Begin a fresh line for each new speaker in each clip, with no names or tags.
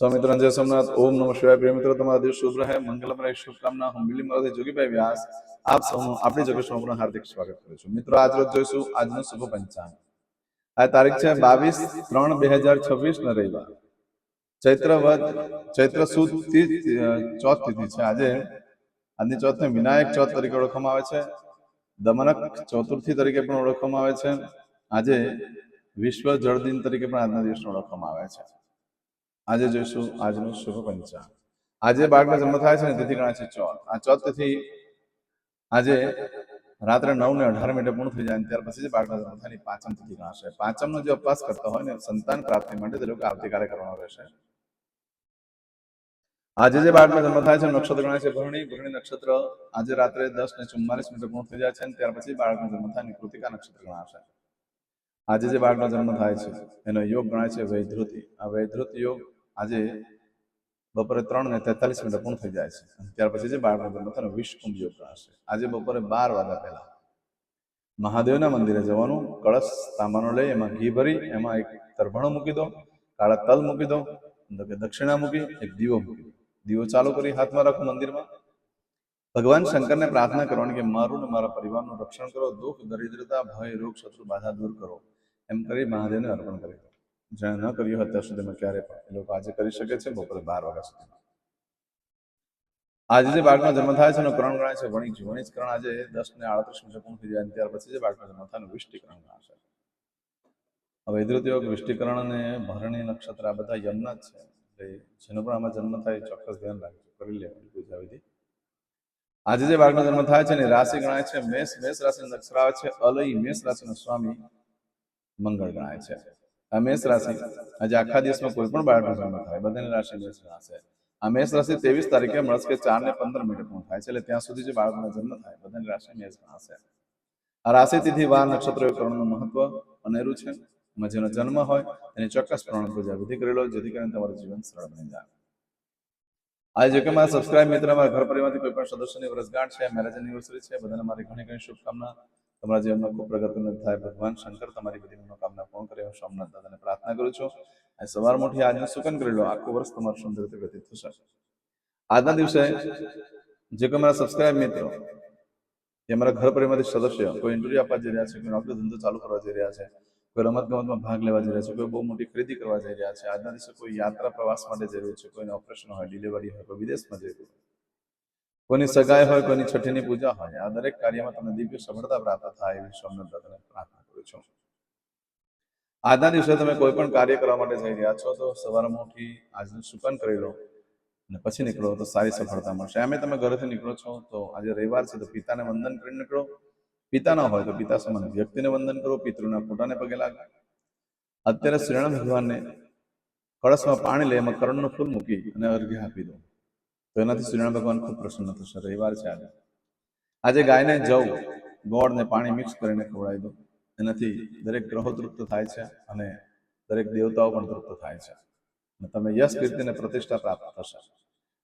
સ્વામિત્ર જય સોમનાથ. ઓમ નમઃ શિવાય. પ્રિય મિત્રો, તમારા દિવસ શુભ રહે, મંગલમ રહે. શુભકામના. હું બિલીમરાથી જોગીભાઈ વ્યાસ આપ સૌનું આપણી જગતમાં હાર્દિક સ્વાગત કરું છું. મિત્રો, આજ રોજ જોઈશું આજનું શુભ પંચાંગ. આ તારીખ છે 22/3/2026 ના રવિવાર, ચૈત્ર સુદ ચોથ તિથિ છે. આજની ચોથને વિનાયક ચોથ તરીકે ઓળખવામાં આવે છે. દમનક ચતુર્થી તરીકે પણ ઓળખવામાં આવે છે. આજે વિશ્વ જળ દિન તરીકે પણ આજના દિવસને ઓળખવામાં આવે છે. આજે જોઈશું આજનું શુભ પંચાંગ. આજે બાળકનો જન્મ થાય છે ને તિથિ ગણાય છે ચોથ. આ ચોથ તિથિ આજે રાત્રે 9:18 પૂર્ણ થઈ જાય ત્યાર પછી બાળકનો જન્મ થાય પાંચમ તિથિ ગણાશે. પાંચમનો જે ઉપવાસ કરતા હોય ને સંતાન પ્રાપ્તિ માટે તે લોકો આવતીકાલે કરવાનો રહેશે. આજે જે બાળકનો જન્મ થાય છે નક્ષત્ર ગણાય છે ભરણી. ભરણી નક્ષત્ર આજે રાત્રે 10:44 પૂર્ણ થઈ જાય છે ત્યાર પછી બાળકનો જન્મ થાય કૃતિકા નક્ષત્ર ગણાશે. આજે જે બાળકનો જન્મ થાય છે એનો યોગ ગણાય છે વૈધૃતિ. આ વૈધૃત યોગ આજે બપોરે 3:43 પૂર્ણ થઈ જાય છે ત્યાર પછી જે બાળકનો જન્મ થાય વિષકુંભ યોગ ગણાશે. આજે બપોરે 12 વાગ્યા પહેલા મહાદેવના મંદિરે જવાનું. કળશ તાંબાનો લઈ એમાં ઘી ભરી એમાં એક તરભણો મૂકી દો, કાળા તલ મૂકી દો, દક્ષિણા મૂકી એક દીવો મૂકી દો. દીવો ચાલુ કરી હાથમાં રાખો. મંદિરમાં ભગવાન શંકરને પ્રાર્થના કરવાની કે મારું ને મારા પરિવારનું રક્ષણ કરો, દુઃખ દરિદ્રતા ભય રોગ શત્રુ બાધા દૂર કરો એમ કરી મહાદેવને અર્પણ કરી દો. જેને ન કર્યું હોય ત્યાં સુધીમાં ક્યારે પણ એ લોકો આજે કરી શકે છે બપોરે 12 વાગ્યા સુધીમાં. આજે જે બાળકનો જન્મ થાય છે એનો કરણ ગણાય છે વણિજ. વણિજ કરણ આજે 10:38 પૂર્ણ થઈ જાય ત્યાર પછી જે બાળકનો જન્મ થાય વિષ્ટિકરણ ગણાશે. વૈધૃત યોગ, વિષ્ટિકરણ અને ભરણી નક્ષત્ર આ બધા યમના જ છે. એટલે જેનો પણ આમાં જન્મ થાય ચોક્કસ ધ્યાન રાખજો, કરી લેવાની પૂજા વિધિ. આજે જે બાળકનો જન્મ થાય છે એની રાશિ ગણાય છે મેષ. મેષ રાશિનો નક્ષત્ર આવે છે અલય. મેષ રાશિનો સ્વામી મંગળ ગણાય છે. આ મેષ રાશિ આજે આખા દિવસમાં કોઈ પણ બાળકનો જન્મ થાય બધાની રાશિ મેષ ગણાશે. આ મેષ રાશિ 23 તારીખે મળસ્કે 4:15 પૂર્ણ થાય છે એટલે ત્યાં સુધી જે બાળકનો જન્મ થાય બધાની રાશિ મેષ ગણાશે. આ રાશિ તિથિ વાર નક્ષત્ર કરણનું મહત્વ અનેરું છે. જેનો જન્મ હોય એની ચોક્કસ પ્રમાણે પૂજા વિધિ કરી લો જેથી કરીને તમારું જીવન સરળ બની જાય. આજે જો કે મારા સબસ્ક્રાઇબ મિત્ર મારા ઘર પરિવારમાંથી કોઈ પણ સદસ્યની વર્ષગાંઠ છે, મેરેજ એનિવર્સરી છે, બધાને મારી ઘણી ઘણી શુભકામના. તમારા જીવનમાં ખૂબ પ્રગતિનો થાય. ભગવાન શંકર તમારી બધી મનોકામના પૂર્ણ કરે હું સોમનાથ દાદાને પ્રાર્થના કરું છું. અને સવારમાં ઉઠી આજનું સુકન કરી લો, આખું વર્ષ તમારું સુંદર રીતે વ્યતીત થશે. આજના દિવસે જે કોઈ મારા સબસ્ક્રાઇબ મિત્રો કે મારા ઘર પરિવારમાંથી સદસ્ય કોઈ ઇન્ટરવ્યુ આપવા જઈ રહ્યા છે, કોઈ નોકરી ધંધો ચાલુ કરવા જઈ રહ્યા છે, કોઈ રમત ગમતમાં ભાગ લેવા જઈ રહ્યા છે, કોઈ બહુ મોટી ખરીદી કરવા જઈ રહ્યા છે, આજના દિવસે કોઈ યાત્રા પ્રવાસ માટે જઈ રહ્યું છે, કોઈને ઓપરેશન હોય, ડિલિવરી હોય, કોઈ વિદેશમાં જઈ રહ્યું હોય, કોઈની સગાઈ હોય, કોઈની છઠ્ઠીની પૂજા હોય, આ દરેક કાર્યમાં તમને દિવ્ય સફળતા પ્રાપ્ત થાય એવી સોમનાથ દાદાને પ્રાર્થના કરું છું. આજના દિવસે તમે કોઈ પણ કાર્ય કરવા માટે જઈ રહ્યા છો તો સવારમાં ઉઠી આજનું સુકન કરી લો અને પછી નીકળો તો સારી સફળતા મળશે. એમ તમે ઘરેથી નીકળો છો તો આજે રવિવાર છે તો પિતાને વંદન કરીને નીકળો. પિતા ન હોય તો પિતા સમાન વ્યક્તિને વંદન કરો, પિતૃના ફોટાને પગે લાગો. અત્યારે શ્રીરામ ભગવાનને કળશમાં પાણી લઈ એમાં કરણનું ફૂલ મૂકી અને અર્ઘ્ય આપી દો તો એનાથી શ્રીરામ ભગવાન ખૂબ પ્રસન્ન થશે. રવિવાર છે આજે ગાયને જવ ગોળ ને પાણી મિક્સ કરીને ખવડાવી દો. એનાથી દરેક ગ્રહો તૃપ્ત થાય છે અને દરેક દેવતાઓ પણ તૃપ્ત થાય છે અને તમે યશ કીર્તિ અને પ્રતિષ્ઠા પ્રાપ્ત થશે.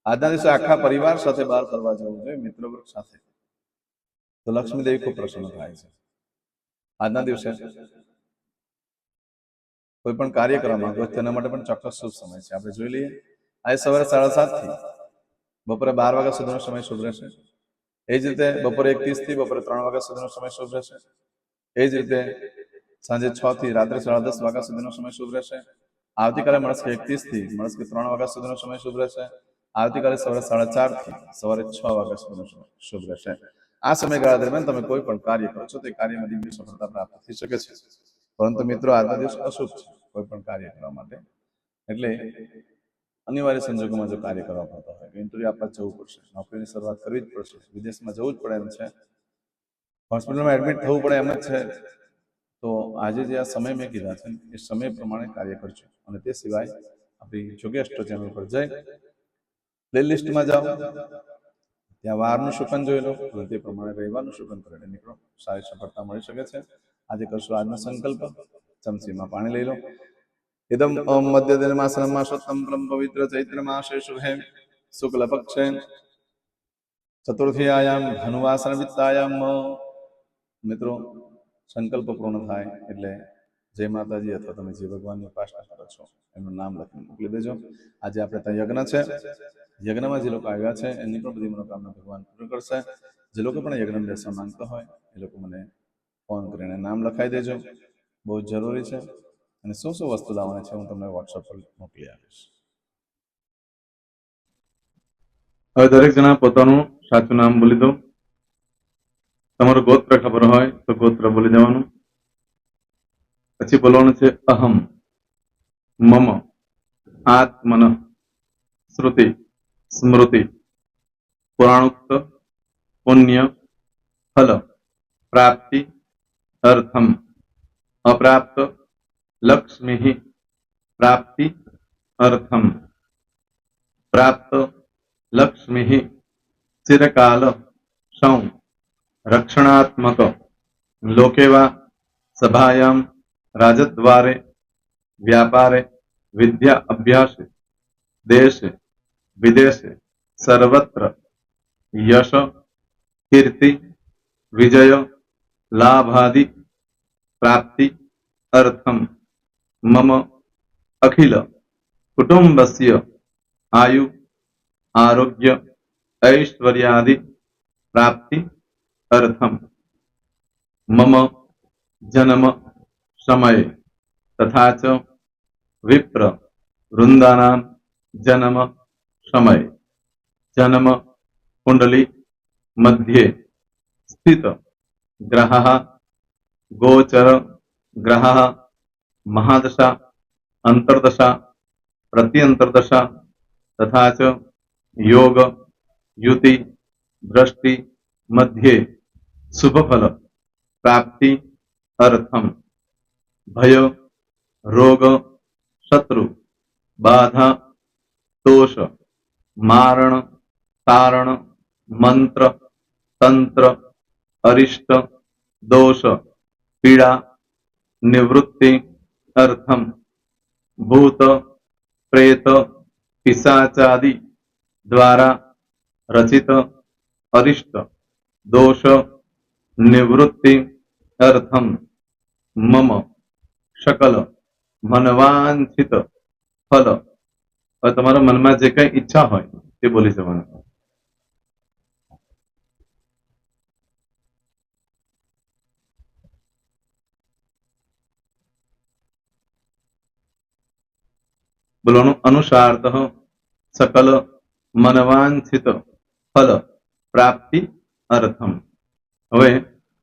આજના દિવસે આખા પરિવાર સાથે બહાર ફરવા જવું જોઈએ, મિત્ર વર્ગ સાથે, તો લક્ષ્મીદેવી ખૂબ પ્રસન્ન થાય છે. આજના દિવસે કોઈ પણ કાર્ય કરવા માંગો તેના માટે પણ ચોક્કસ શુભ સમય છે. આપણે જોઈ લઈએ. આજે સવારે 7:30 થી બપોરે 12 વાગ્યા સુધીનો સમય શુભ રહેશે. એ જ રીતે બપોરે 1:30 થી બપોરે 3 વાગ્યા સુધીનો સમય શુભ રહેશે. એ જ રીતે સાંજે 6 થી રાત્રે 10:30 વાગ્યા સુધીનો સમય શુભ રહેશે. આવતીકાલે મળસ્કે 1:30 થી મળસ્કે 3 વાગ્યા સુધીનો સમય શુભ રહેશે. આવતીકાલે સવારે 4:30 થી સવારે 6 વાગ્યા સુધીનો સમય શુભ રહેશે. આ સમયગાળા દરમિયાન તમે કોઈ પણ કાર્ય કરો છો તે કાર્યમાં દિવ્ય સફળતા પ્રાપ્ત થઈ શકે છે. પરંતુ મિત્રો આજનો દિવસ અશુભ છે કોઈ પણ કાર્ય કરવા માટે. એટલે અનિવાર્ય સંજોગોમાં જો કાર્ય કરવા પડતો હોય તો ઇન્ટરવ્યુ આપવા જવું પડશે, નોકરીની શરૂઆત કરવી જ પડશે, વિદેશમાં જવું જ પડે એમ છે, હોસ્પિટલમાં એડમિટ થવું પડે એમ જ છે, તો આજે જે આ સમય મેં કીધા છે એ સમય પ્રમાણે કાર્ય કરજો. અને તે સિવાય આપણી જોગેસ્ટ્રો ચેનલ પર જઈ પ્લેલિસ્ટમાં જાઓ, ત્યાં વારનું શુકન જોઈ લો અને તે પ્રમાણે રવિવારનું શુકન કરીને નીકળો, સારી સફળતા મળી શકે છે. આજે કરશો આજનો સંકલ્પ. ચમચીમાં પાણી લઈ લો. ઇદમ ઓમ મધ્ય દિનમાસનમ માસોત્તમ બ્રહ્મ પવિત્ર ચૈત્ર માસે શુભે શુક્લ પક્ષે ચતુર્થીયાયામ ધનુવાસન વિત્તાયામ. મિત્રો સંકલ્પ પૂર્ણ થાય એટલે જય માતાજી, અથવા તમે જે ભગવાનની ઉપાસના કરો છો એનું નામ લખીને મોકલી દેજો. આજે આપણે ત્યાં યજ્ઞ છે, યજ્ઞમાં જે લોકો આવ્યા છે એની પણ બધી મનોકામના ભગવાન પૂર્ણ કરશે. જે લોકો પણ યજ્ઞ બેસવા માંગતા હોય એ લોકો મને ફોન કરીને નામ લખાઈ દેજો, બહુ જ જરૂરી છે. અને શું શું વસ્તુ લાવવાની છે હું તમને વોટ્સઅપ પર મોકલી આપીશ.
હવે દરેક જણા પોતાનું સાચું નામ બોલી દો. તમારું ગોત્ર ખબર હોય તો ગોત્ર બોલી દેવાનું. પછી બોલવાનું છે અહમ, મમ, આત્મન, શ્રુતિ, સ્મૃતિ, પુરાણોક્ત, પુણ્ય, ફલ, પ્રાપ્તિ, અર્થમ, અપ્રાપ્ત, લક્ષ્મી, પ્રાપ્તિ, અર્થમ, પ્રાપ્ત, લક્ષ્મી, ચિરકાલ, સૌ, રક્ષણાત્મક, લોકેવા, સભાયામ, રાજદ્વારે, વ્યાપારે, વિદ્યા અભ્યાસે, દેશે વિદેશે, સર્વત્ર, યશ, કીર્તિ, વિજય, લાભાદિ, પ્રાપ્તિ, અર્થમ, મમ, અખિલ કુટુંબસ્ય, આયુ, આરોગ્ય, ऐश्वर्यादि, प्राप्ति, अर्थम, मम, जन्म, समय, तथा च विप्र वृंदानां जन्म समय, जन्म कुंडली मध्ये स्थित ग्रहः, गोचर ग्रहः, महादशा, अंतर्दशा, प्रत्यंतर्दशा, तथा च योग, युति, दृष्टि मध्ये शुभ फल प्राप्ति अर्थम, भय, रोग, शत्रु, बाधा, दोष, मारण, तारण, मंत्र, तंत्र, अरिष्ट, दोष, पीड़ा, निवृत्ति अर्थम, भूत, प्रेत, पिशाचादि द्वारा रचित अरिष्ट दोष निवृत्ति अर्थम, मम, सकल मनवांछित फल. હવે તમારા મનમાં જે કઈ ઈચ્છા હોય તે બોલી જવાનું. બોલવાનું અનુસારતઃ सकल मनवांछित फल प्राप्ति अर्थम. હવે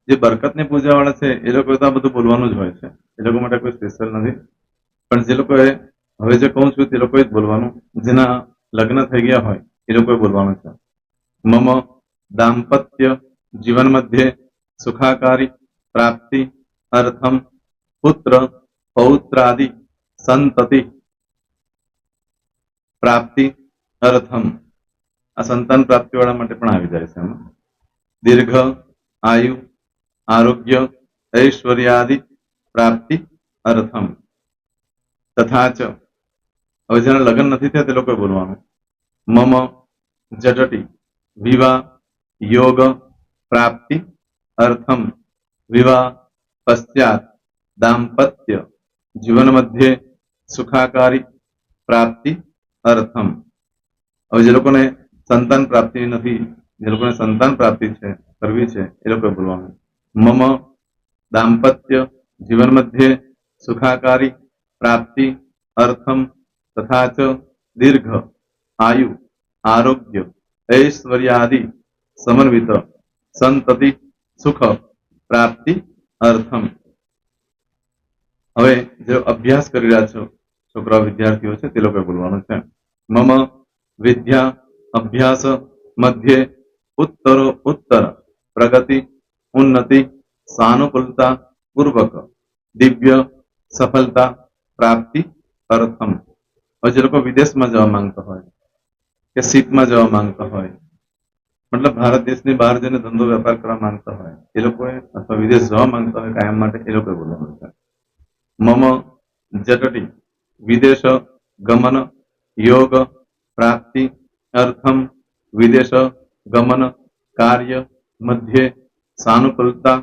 જે બરકતની પૂજા વાળા છે એ લોકો તો આ બધું બોલવાનું જ હોય છે, એ લોકો માટે કોઈ સ્પેશિયલ નથી. પણ જે લોકોએ હવે જે કહું છું તે લોકોએ જ બોલવાનું, જેના લગ્ન થઈ ગયા હોય એ લોકોએ બોલવાનું છે. મમ દાંપત્ય જીવન મધ્યે સુખાકારી પ્રાપ્તિ અર્થમ પુત્ર પૌત્રાદિ સંતતિ પ્રાપ્તિ અર્થમ. આ સંતાન પ્રાપ્તિ વાળા માટે પણ આવી જાય છે એમાં. દીર્ઘ આયુ આરોગ્ય ઐશ્વર્યાદિ પ્રાપ્તિ અર્થમ. તથા ચ હવે જેના લગ્ન નથી થયા તે લોકોએ બોલવાનું. મમ જટટી વિવાહ યોગ પ્રાપ્તિ અર્થમ વિવાહ પશ્ચાત દાંપત્ય જીવન મધ્યે સુખાકારી પ્રાપ્તિ અર્થમ. હવે જે લોકોને સંતાન પ્રાપ્તિ નથી, જે લોકોને સંતાન પ્રાપ્તિ છે કરવી છે એ લોકોએ બોલવાનું. મમ દાંપત્ય જીવન મધ્યે સુખાકારી પ્રાપ્તિ અર્થમ તથા ચ દીર્ઘ આયુ આરોગ્ય ऐश्वर्यादि समन्वित संतति सुख प्राप्ति अर्थम. હવે જે અભ્યાસ કરી રહ્યા છો છોકરા વિદ્યાર્થીઓ છે તે લોકોએ બોલવાનું છે. મમ વિદ્યા અભ્યાસ મધ્યે ઉત્તરો ઉત્તર પ્રગતિ ઉન્નતિ સાનુકૂલતા પૂર્વક દિવ્ય સફળતા પ્રાપ્તિ અર્થમ. હવે જે લોકો વિદેશમાં જવા માંગતા હોય કે સીપમાં જવા માંગતા હોય, મતલબ ભારત દેશની બહાર જઈને ધંધો વેપાર કરવા માંગતા હોય એ લોકોએ, અથવા વિદેશ જવા માંગતા હોય કાયમ માટે, એ લોકોએ બોલવાનું છે. મમ જટટી વિદેશ ગમન યોગ પ્રાપ્તિ અર્થમ વિદેશ ગમન કાર્ય મધ્યે સાનુકૂલતા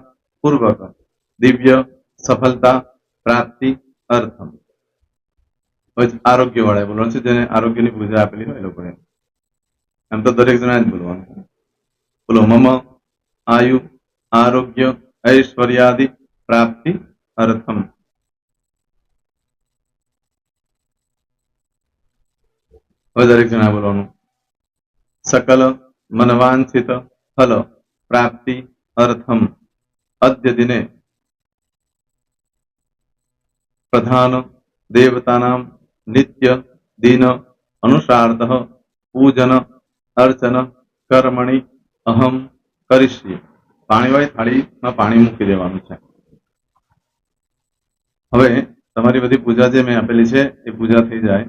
પૂર્વક દિવ્ય સફળતા પ્રાપ્તિ અર્થમ. હવે આરોગ્ય વાળા બોલવાનું છે, જેને આરોગ્યની પૂજા આપેલી હોય એ લોકોએ. એમ તો દરેક જણા જ બોલવાનું છે. બોલો, મમ આયુ આરોગ્ય ઐશ્વર્યાદિ પ્રાપ્તિ અર્થમ. હવે દરેક જણા બોલવાનું. સકલ મનવાંછિત ફલ પ્રાપ્તિ અર્થમ અદ્ય દિને પ્રધાન દેવતાનામ નિત્ય દિન અનુસાર્ધ પૂજન અર્ચન કર્મણિ અહમ કરીશ્યે. પાણીવાળી થાળીમાં પાણી મૂકી દેવાનું છે. હવે તમારી બધી પૂજા જે મેં આપેલી છે એ પૂજા થઈ જાય,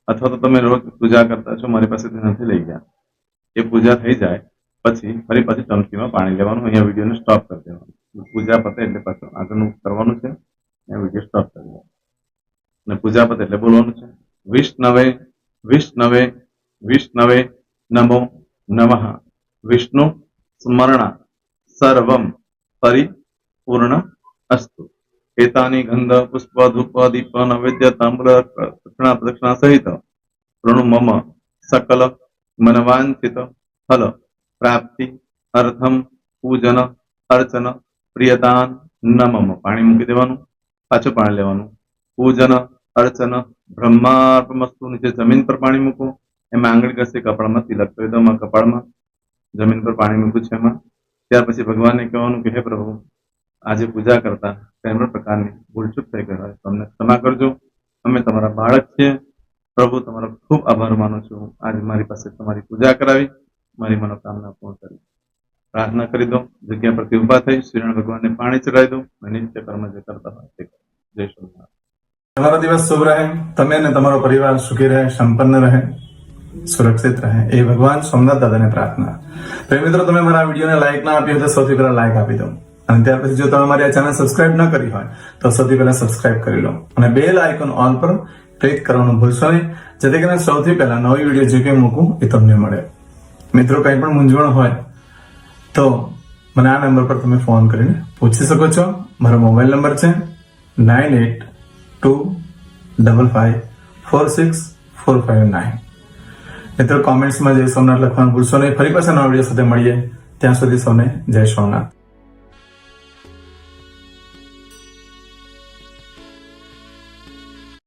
અથવા તો તમે રોજ પૂજા કરતા છો, મારી પાસેથી નથી લઈ ગયા, એ પૂજા થઈ જાય પછી ફરી પાછી ચમચીમાં પાણી લેવાનું. અહીંયા વિડીયોને સ્ટોપ કરી દેવાનું. પૂજા પતે એટલે પાછું આગળનું કરવાનું છે. અહીંયા વિડીયો સ્ટોપ કરી દેવાનો અને પૂજા પતે એટલે બોલવાનું છે વિષ્ણવે વિષ્ણવે વિષ્ણવે નમો નમઃ વિષ્ણુ સ્મરણા સર્વમ પરિપૂર્ણ અસ્તુ. એતાની ગંધ પુષ્પ ધૂપ દીપ નૈવેદ્ય તાંબૂલ પ્રદક્ષિણા સહિત પ્રણુ મમ સકલ મનવાંછિત ફલ પ્રાપ્તિ અર્થમ પૂજન અર્ચન પ્રિયદાન નમમ. પાણી મૂકી દેવાનું, પાછું પાણી લેવાનું. પૂજન અર્ચન બ્રહ્માર્પણમસ્તુ. નીચે જમીન પર પાણી મૂકો, એમાં આંગળી ઘસી કપાળમાં તિલક કરી દો. કપાળમાં જમીન પર પાણી મૂક્યું છે એમાં. ત્યાર પછી ભગવાનને કહેવાનું કે હે પ્રભુ, આજે પૂજા કરતા કોઈ પણ પ્રકારની ભૂલચૂક થઈ ગઈ હોય તમને ક્ષમા કરજો. અમે તમારા બાળક છીએ પ્રભુ, તમારો ખૂબ આભાર માનું છું. આજે મારી પાસે તમારી પૂજા કરાવી, મારી મનોકામના પૂર્ણ કરી. પ્રાર્થના કરી દો. જગ્યા પરથી ઉભા થઈ શ્રીનારાયણ ભગવાનને પાણી ચડાવી દો અને નિત્ય કર્મ જે કરતા હોય તે કરો. જય શ્રી.
તમારો દિવસ શુભ રહે, તમે અને તમારો પરિવાર સુખી રહે, સંપન્ન રહે, સુરક્ષિત રહે, એ ભગવાન સોમનાથ દાદાને પ્રાર્થના. તો મિત્રો, તમે મારા વિડીયોને લાઈક ના આપી હોય તો સૌથી પહેલા લાઈક આપી દો, અને ત્યાર પછી જો તમે મારી આ ચેનલ સબસ્ક્રાઇબ ન કરી હોય તો સૌથી પહેલા સબસ્ક્રાઇબ કરી લો, અને બેલ આઇકોન ઓલ પર ક્લિક કરવાનું ભૂલશો નહીં, જેથી કરીને સૌથી પહેલા નવી વિડીયો જે કંઈ મૂકું એ તમને મળે. મિત્રો, કંઈ પણ મૂંઝવણ હોય તો મને આ નંબર પર તમે ફોન કરીને પૂછી શકો છો. મારો મોબાઈલ નંબર છે 9825546459. મિત્રો, કોમેન્ટ્સમાં જય સોમનાથ લખવાનું ભૂલશો નહીં. ફરી પાછા નવા વિડીયો સાથે મળીએ. ત્યાં સુધી સૌને જય સોમનાથ.